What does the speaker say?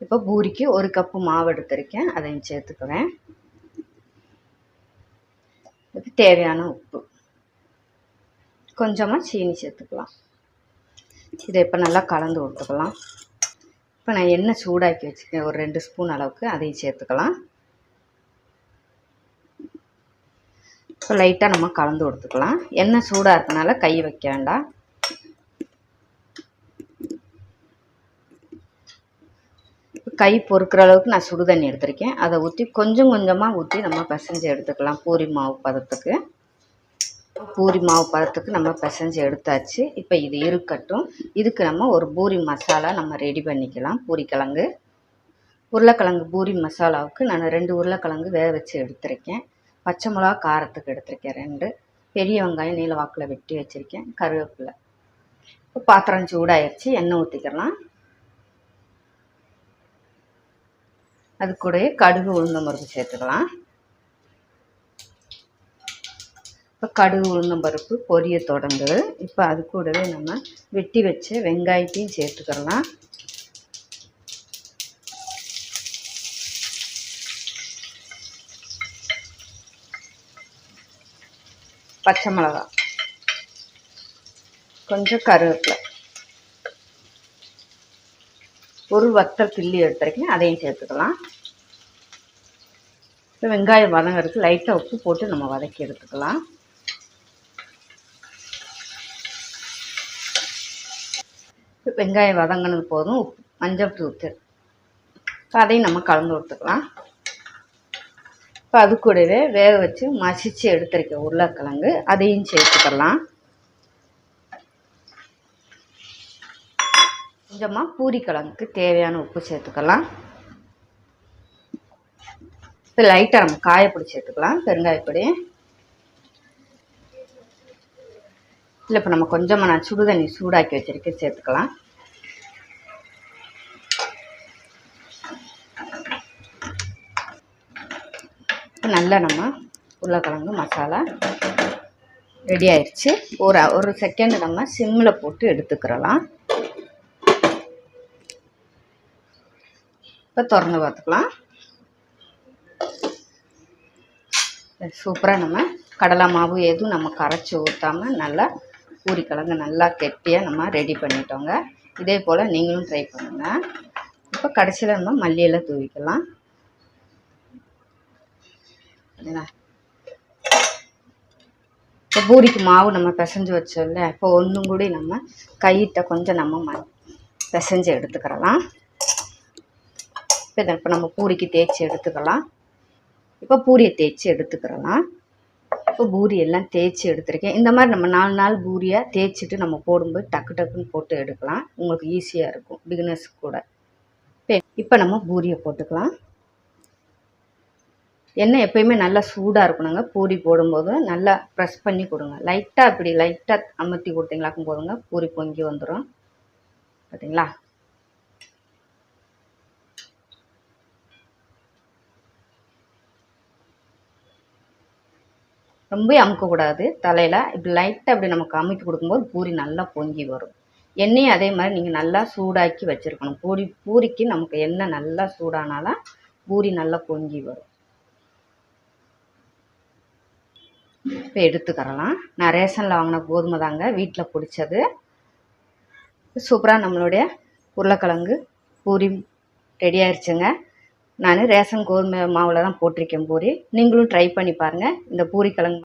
இப்போ பூரிக்கு 1 கப்பு மாவு எடுத்திருக்கேன், அதையும் சேர்த்துக்குவேன். இதுக்கு தேவையான உப்பு, கொஞ்சமாக சீனி சேர்த்துக்கலாம். இதை இப்போ நல்லா கலந்து விட்டுக்கலாம். இப்போ நான் எண்ணெய் சூடாக்கி வச்சுருக்கேன், ஒரு 2 ஸ்பூன் அளவுக்கு, அதையும் சேர்த்துக்கலாம். இப்போ லைட்டாக நம்ம கலந்து கொடுத்துக்கலாம். எண்ணெய் சூடாக இருக்கனால கை வைக்க வேண்டாம். கை பொறுக்கிற அளவுக்கு நான் சுடு தண்ணி எடுத்திருக்கேன், அதை ஊற்றி கொஞ்சம் கொஞ்சமாக ஊற்றி நம்ம பிசைஞ்சு எடுத்துக்கலாம். பூரி மாவு பதத்துக்கு நம்ம பிசைஞ்சு எடுத்தாச்சு. இப்போ இது இருக்கட்டும். இதுக்கு நம்ம ஒரு பூரி மசாலா நம்ம ரெடி பண்ணிக்கலாம். பூரிக்கிழங்கு, உருளைக்கிழங்கு பூரி மசாலாவுக்கு நான் 2 உருளைக்கிழங்கு வேக வச்சு எடுத்திருக்கேன். பச்சை மிளகா காரத்துக்கு எடுத்திருக்கேன் 2, பெரிய வெங்காயம் நீல வாக்கில் வெட்டி வச்சுருக்கேன், கருவேப்பிலை. இப்போ பாத்திரம் சூடாயிருச்சு, எண்ணெய் ஊற்றிக்கலாம். அது கூடவே கடுகு உளுந்தம் பருப்பு சேர்த்துக்கலாம். இப்போ கடுகு உளுந்தம் பருப்பு பொரிய தொடங்குது. இப்போ அது கூடவே நம்ம வெட்டி வச்ச வெங்காயத்தையும் சேர்த்துக்கலாம். பச்சை மிளகா, கொஞ்சம் கருவேப்பிலை, ஒரு வத்தல் கிள்ளி எடுத்துருக்கேன், அதையும் சேர்த்துக்கலாம். இப்போ வெங்காயம் வதங்கிறதுக்கு லைட்டாக உப்பு போட்டு நம்ம வதக்கி எடுத்துக்கலாம். வெங்காயம் வதங்கினது போதும், உப்பு மஞ்சள் தூத்து, அதையும் நம்ம கலந்து விட்டுக்கலாம். இப்போ அது கூடவே வேக வச்சு மசிச்சு எடுத்துருக்க உருளைக்கிழங்கு, அதையும் சேர்த்துக்கலாம். கொஞ்சமாக பூரிக்கிழங்குக்கு தேவையான உப்பு சேர்த்துக்கலாம். இப்போ லைட்டாக நம்ம காயப்பொடி சேர்த்துக்கலாம், பெருங்காயப்பொடி. இல்லை இப்போ நம்ம கொஞ்சமாக நான் சுடு தண்ணி சூடாக்கி வச்சுருக்கேன், சேர்த்துக்கலாம். நல்லா நம்ம உருளைக்கிழங்கு மசாலா ரெடி ஆயிடுச்சு. ஒரு செகண்ட் நம்ம சிம்மில் போட்டு எடுத்துக்கிறலாம். இப்போ திறந்து பார்த்துக்கலாம். சூப்பராக நம்ம கடலை மாவு எதுவும் நம்ம கரைச்சி ஊற்றாமல் நல்லா பூரிக்கிழங்கு நல்லா கெட்டியாக நம்ம ரெடி பண்ணிட்டோங்க. இதே போல் நீங்களும் ட்ரை பண்ணுங்கள். இப்போ கடைசியில் நம்ம மல்லியெல்லாம் தூவிக்கலாம். இப்போ பூரிக்கு மாவு நம்ம பிசைஞ்சு வச்சோம்ல, இப்போ ஒன்றும் கூட நம்ம கையிட்ட கொஞ்சம் நம்ம பிசைஞ்சு எடுத்துக்கிறலாம். இப்போ நம்ம பூரிக்கு தேய்ச்சி எடுத்துக்கலாம். இப்போ பூரியை தேய்ச்சி எடுத்துக்கிறலாம். இப்போ பூரி எல்லாம் தேய்ச்சி எடுத்துருக்கேன். இந்த மாதிரி நம்ம 4 நாள் பூரியாக தேய்ச்சிட்டு நம்ம போடும்போது டக்கு டக்குன்னு போட்டு எடுக்கலாம். உங்களுக்கு ஈஸியாக இருக்கும், பிகினர்ஸுக்கு கூட. இப்போ நம்ம பூரியை போட்டுக்கலாம். எண்ணெய் எப்பயுமே நல்லா சூடாக இருக்கணுங்க. பூரி போடும்போது நல்லா ப்ரெஸ் பண்ணி கொடுங்க. லைட்டாக அமர்த்தி கொடுத்தீங்களாக்கும் போதுங்க, பூரி பொங்கி வந்துடும். பார்த்தீங்களா? ரொம்ப அமுக்கக்கூடாது தலையில். இப்படி லைட்டாக அப்படி நமக்கு அமுக்கி கொடுக்கும்போது பூரி நல்லா பொங்கி வரும். எண்ணெயும் அதே மாதிரி நீங்கள் நல்லா சூடாக்கி வச்சுருக்கணும். பூரிக்கு நமக்கு எண்ணெய் நல்லா சூடானாதான் பூரி நல்லா பொங்கி வரும். இப்போ எடுத்துக்கிறலாம். நான் ரேஷனில் வாங்கின கோதுமை தாங்க, வீட்டில் பிடிச்சது. சூப்பராக நம்மளுடைய உருளைக்கிழங்கு பூரி ரெடி ஆயிடுச்சுங்க. நான் ரேஷன் கோதுமை மாவில் தான் போட்டிருக்கேன் பூரி. நீங்களும் ட்ரை பண்ணி பாருங்கள். இந்த பூரிக்கிழங்கு